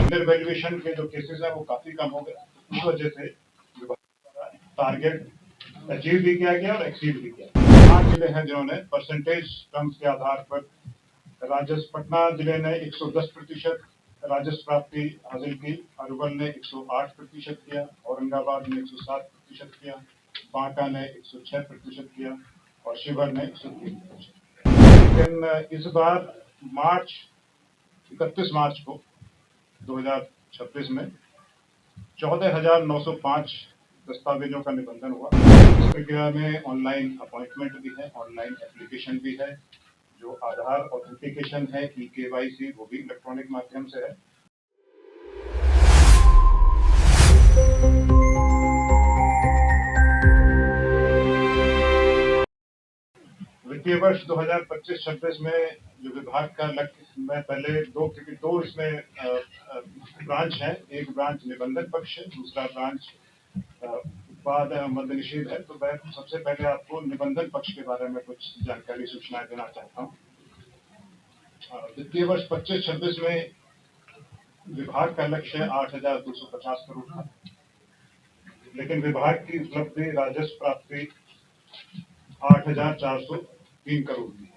Under valuation के जो cases हैं वो काफी कम हो गए। इस वजह से टारगेट अचीव भी किया गया और एक्सीड भी किया। 5 जिले हैं जिन्होंने परसेंटेज टर्म्स के आधार पर राजस्व पटना जिले ने 110% राजस्व प्राप्ति हासिल की, अरवल ने 108% किया, औरंगाबाद ने 107% किया, बांका ने 106% किया और शिवहर ने 103%। लेकिन इस बार 31 मार्च को 2026 में 14,905 दस्तावेजों का निबंधन हुआ। इस प्रक्रिया में ऑनलाइन अपॉइंटमेंट भी है, ऑनलाइन एप्लीकेशन भी है, जो आधार ऑथेंटिकेशन है, ई-केवाईसी, वो भी इलेक्ट्रॉनिक माध्यम से है। वित्तीय वर्ष 2025-26 में जो विभाग का लक्ष्य में पहले दो इसमें ब्रांच है। एक ब्रांच निबंधन पक्ष है, दूसरा ब्रांच उत्पाद मद्य निषेध है। तो मैं सबसे पहले आपको निबंधन पक्ष के बारे में कुछ जानकारी सूचनाएं देना चाहता हूँ। वित्तीय वर्ष 25-26 में विभाग का लक्ष्य 8,250 करोड़ था, लेकिन विभाग की उपलब्धि राजस्व प्राप्ति 8,403 करोड़ की है।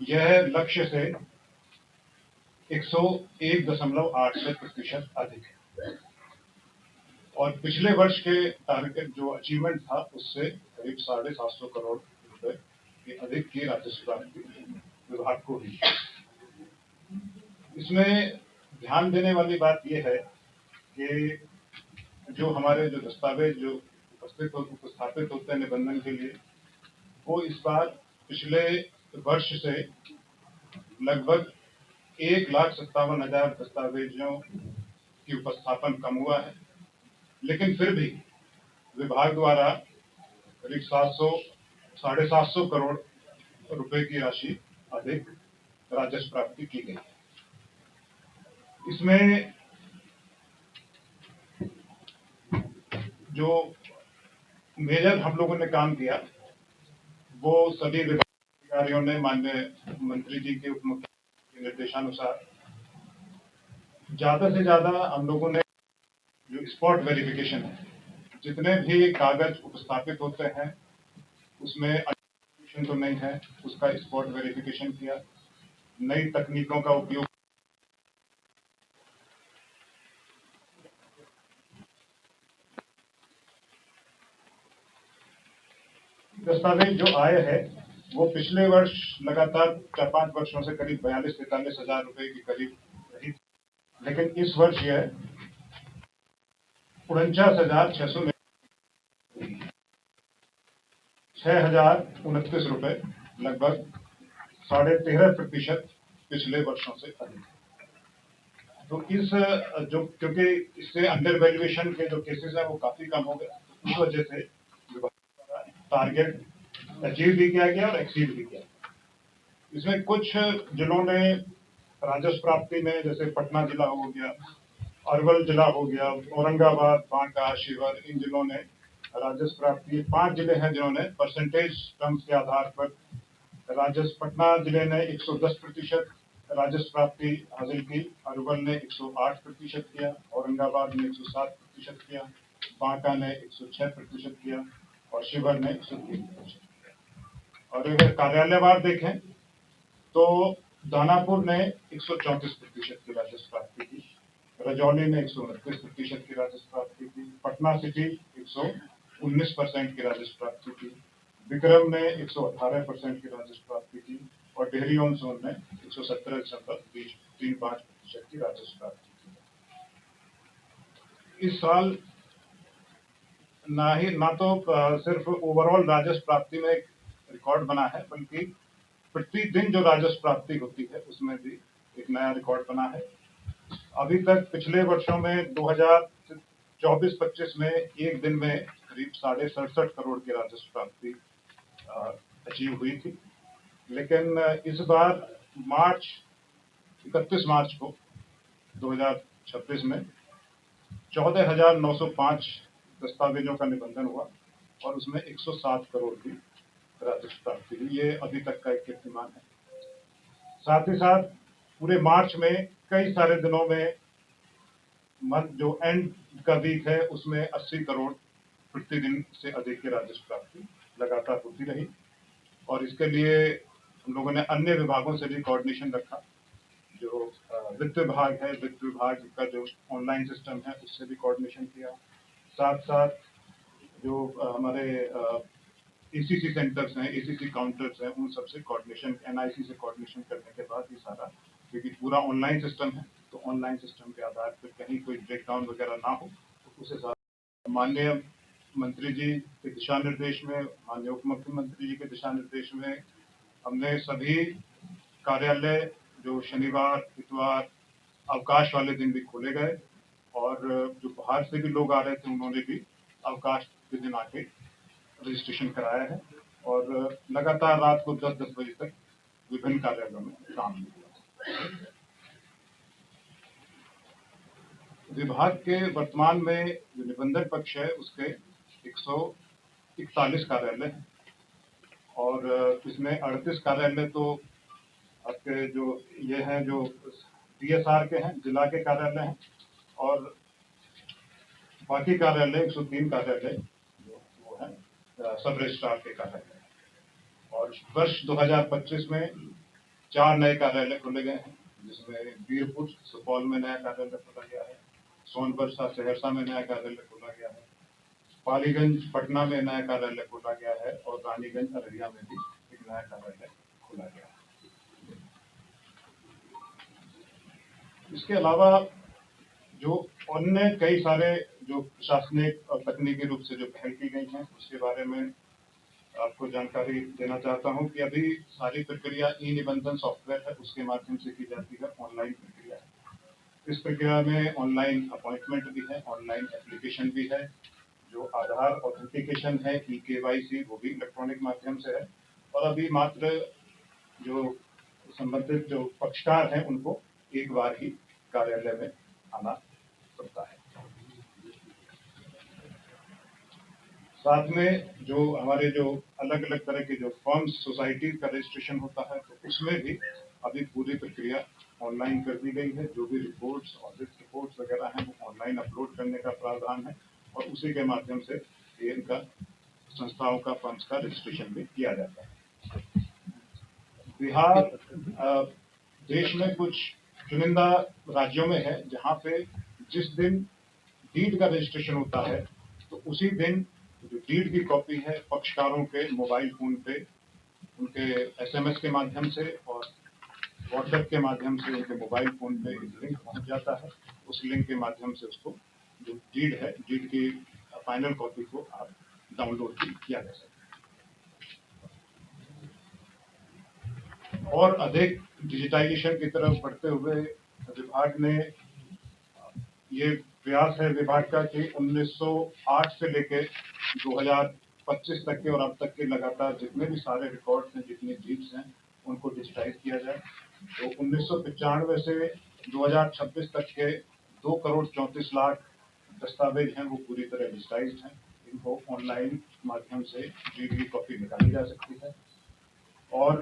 यह लक्ष्य से 101.86% अधिक है और पिछले वर्ष के टारगेट जो अचीवमेंट था उससे करीब 750 करोड़ रुपए के अधिक की राजस्व प्राप्ति विभाग को हुई। इसमें ध्यान देने वाली बात यह है कि जो हमारे जो दस्तावेज जो उपस्थापित होते हैं निबंधन के लिए, वो इस बार पिछले वर्ष से लगभग 1,57,000 दस्तावेजों की उपस्थापन कम हुआ है, लेकिन फिर भी विभाग द्वारा करीब 750 करोड़ रुपए की राशि अधिक राजस्व प्राप्ति की गई है। इसमें जो मेजर हम लोगों ने काम किया वो सभी विभाग अधिकारियों ने माननीय मंत्री जी के उप मुख्यमंत्री के निर्देशानुसार ज्यादा से ज्यादा हम लोगों ने जो स्पॉट वेरिफिकेशन है, जितने भी कागज उपस्थापित होते हैं उसमें तो नहीं है, उसका स्पॉट वेरिफिकेशन किया। नई तकनीकों का उपयोग दस्तावेज जो आए हैं वो पिछले वर्ष लगातार 4-5 वर्षों से करीब 42-43 हजार रुपए के करीब रही, लेकिन इस वर्ष यह 49,600 6,029 रुपए, लगभग 13.5% पिछले वर्षों से अधिक। तो इस जो क्योंकि इससे अंडर वैल्यूएशन के जो केसेस हैं वो काफी कम हो गए, इस वजह से टारगेट अचीव भी किया गया और एक्सीड भी किया। इसमें कुछ जिलों ने राजस्व प्राप्ति में, जैसे पटना जिला हो गया, अरवल जिला हो गया, औरंगाबाद, बांका, शिवहर, इन जिलों ने राजस्व प्राप्ति 5 जिले हैं जिन्होंने परसेंटेज टर्म्स के आधार पर राजस्व पटना जिले ने 110% राजस्व प्राप्ति हासिल की, अरवल ने 108% किया, औरंगाबाद ने 107% किया, बांका ने 106% किया और शिवहर ने 103% किया। और अगर कार्यालयवार देखें तो दानापुर ने 134% की राजस्व प्राप्ति की, रजौली ने 129% की राजस्व प्राप्ति की, पटना सिटी 119% की राजस्व प्राप्ति की, विक्रम ने 118% की राजस्व प्राप्ति की और डेहरी ऑन सोन ने 117.35% की राजस्व प्राप्ति की। इस साल ना तो सिर्फ ओवरऑल राजस्व प्राप्ति में एक रिकॉर्ड बना है, बल्कि प्रतिदिन जो राजस्व प्राप्ति होती है उसमें भी एक नया रिकॉर्ड बना है। अभी तक पिछले वर्षों में 2024-25 में एक दिन में करीब 67.5 करोड़ की राजस्व प्राप्ति अचीव हुई थी, लेकिन इस बार 31 मार्च को 2026 में 14,905 दस्तावेजों का निबंधन हुआ और उसमें 107 करोड़ की राजस्व प्राप्ति हुई। ये अभी तक का एक कीर्तिमान है। साथ ही साथ पूरे मार्च में कई सारे दिनों में मंथ जो एंड का वीक है उसमें 80 करोड़ प्रतिदिन से अधिक की राजस्व प्राप्ति लगातार होती रही। और इसके लिए हम लोगों ने अन्य विभागों से भी कोऑर्डिनेशन रखा। जो वित्त विभाग है, वित्त विभाग का जो ऑनलाइन सिस्टम है उससे भी कोऑर्डिनेशन किया। साथ साथ जो हमारे एसीसी सेंटर्स हैं, एसीसी काउंटर्स हैं, उन सबसे कोऑर्डिनेशन, एनआईसी से कोऑर्डिनेशन करने के बाद ये सारा, क्योंकि पूरा ऑनलाइन सिस्टम है तो ऑनलाइन सिस्टम के आधार पर कहीं कोई ब्रेकडाउन वगैरह ना हो, तो उस हिसाब माननीय मंत्री जी के दिशा निर्देश में, माननीय उप मुख्यमंत्री जी के दिशा निर्देश में हमने सभी कार्यालय जो शनिवार, इतवार, अवकाश वाले दिन भी खोले गए और जो बाहर से भी लोग आ रहे थे उन्होंने भी अवकाश के दिन आके रजिस्ट्रेशन कराया है और लगातार रात को 10-10 बजे तक विभिन्न कार्यालयों में काम किया। विभाग के वर्तमान में जो निबंधन पक्ष है उसके 141 कार्यालय हैं और इसमें 38 कार्यालय तो आपके जो ये हैं जो डीएसआर के हैं, जिला के कार्यालय हैं, और बाकी कार्यालय 103 कार्यालय वो हैं सब रजिस्ट्रार के कार्यालय। और वर्ष 2025 में 4 नए कार्यालय खोले गए हैं, जिसमें वीरपुर सुपौल में नया कार्यालय खोला गया है, सोनबरसा सहरसा में नया कार्यालय खोला गया है, पालीगंज पटना में नया कार्यालय खोला गया है और रानीगंज अररिया में भी एक नया कार्यालय खोला गया है। इसके अलावा जो अन्य कई सारे जो प्रशासनिक और तकनीकी रूप से जो पहल की गई हैं उसके बारे में आपको जानकारी देना चाहता हूं कि अभी सारी प्रक्रिया ई निबंधन सॉफ्टवेयर है उसके माध्यम से की जाती है, ऑनलाइन प्रक्रिया है। इस प्रक्रिया में ऑनलाइन अपॉइंटमेंट भी है, ऑनलाइन एप्लीकेशन भी है, जो आधार ऑथेंटिकेशन है, ई-केवाईसी, वो भी इलेक्ट्रॉनिक माध्यम से है। और अभी मात्र जो संबंधित जो पक्षकार हैं उनको एक बार ही कार्यालय में आना पड़ता है। साथ में जो हमारे जो अलग अलग तरह के जो फर्म्स, सोसाइटी का रजिस्ट्रेशन होता है तो उसमें भी अभी पूरी प्रक्रिया ऑनलाइन कर दी गई है। जो भी रिपोर्ट्स, ऑडिट रिपोर्ट्स वगैरह हैं वो ऑनलाइन अपलोड करने का प्रावधान है और उसी के माध्यम से इनका संस्थाओं का, फर्म्स का रजिस्ट्रेशन भी किया जाता है। बिहार देश में कुछ चुनिंदा राज्यों में है जहां पे जिस दिन डीड का रजिस्ट्रेशन होता है तो उसी दिन जो डीड की कॉपी है पक्षकारों के मोबाइल फोन पे, उनके एसएमएस के माध्यम से और व्हाट्सएप के माध्यम से उनके मोबाइल फोन पे लिंक पहुंच जाता है। उस लिंक के माध्यम से उसको जो डीड है, डीड की फाइनल कॉपी को आप डाउनलोड किया जा सकते हैं। और अधिक डिजिटाइजेशन की तरफ बढ़ते हुए विभाग ने ये प्रयास है विभाग का कि 1908 से लेके 2025 तक के और अब तक के लगातार जितने भी सारे रिकॉर्ड्स हैं, जितने डीड्स हैं, उनको डिजिटाइज किया जाए। तो 1995 से 2026 तक के 2 करोड़ 34 लाख दस्तावेज हैं वो पूरी तरह डिजिटाइज हैं। इनको ऑनलाइन माध्यम से डीड की कॉपी निकाली जा सकती है। और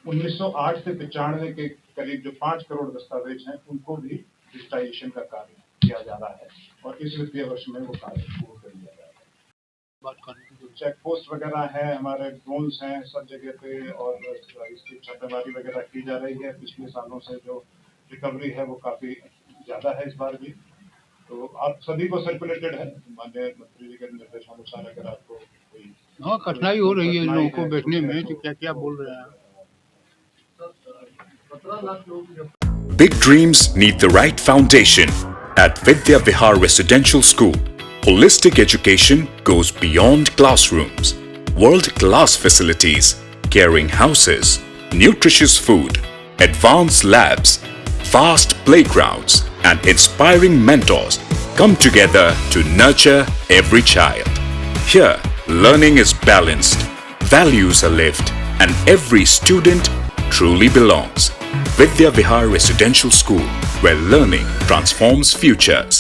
1908 से 95 के करीब जो 5 करोड़ दस्तावेज हैं उनको भी डिजिटाइजेशन का कार्य किया जा रहा है और इस वित्तीय वर्ष में वो कार्य पूर्ण कर लिया जाएगा। जो चेक पोस्ट वगैरह है, हमारे ड्रोन्स हैं सब जगह पे और इसकी छापेमारी वगैरह की जा रही है। पिछले सालों से जो रिकवरी है वो काफी ज्यादा है इस बार भी। तो आप सभी को सर्कुलेटेड है माननीय मंत्री जी के निर्देशानुसार। अगर आपको कोई कठिनाई हो रही है इन लोगों को बैठने में तो क्या क्या बोल रहे हैं। Big dreams need the right foundation. At Vidya Vihar Residential School, holistic education goes beyond classrooms. World-class facilities, caring houses, nutritious food, advanced labs, vast playgrounds, and inspiring mentors come together to nurture every child. Here, learning is balanced, values are lived, and every student truly belongs. Vidya Vihar Residential School, where learning transforms futures.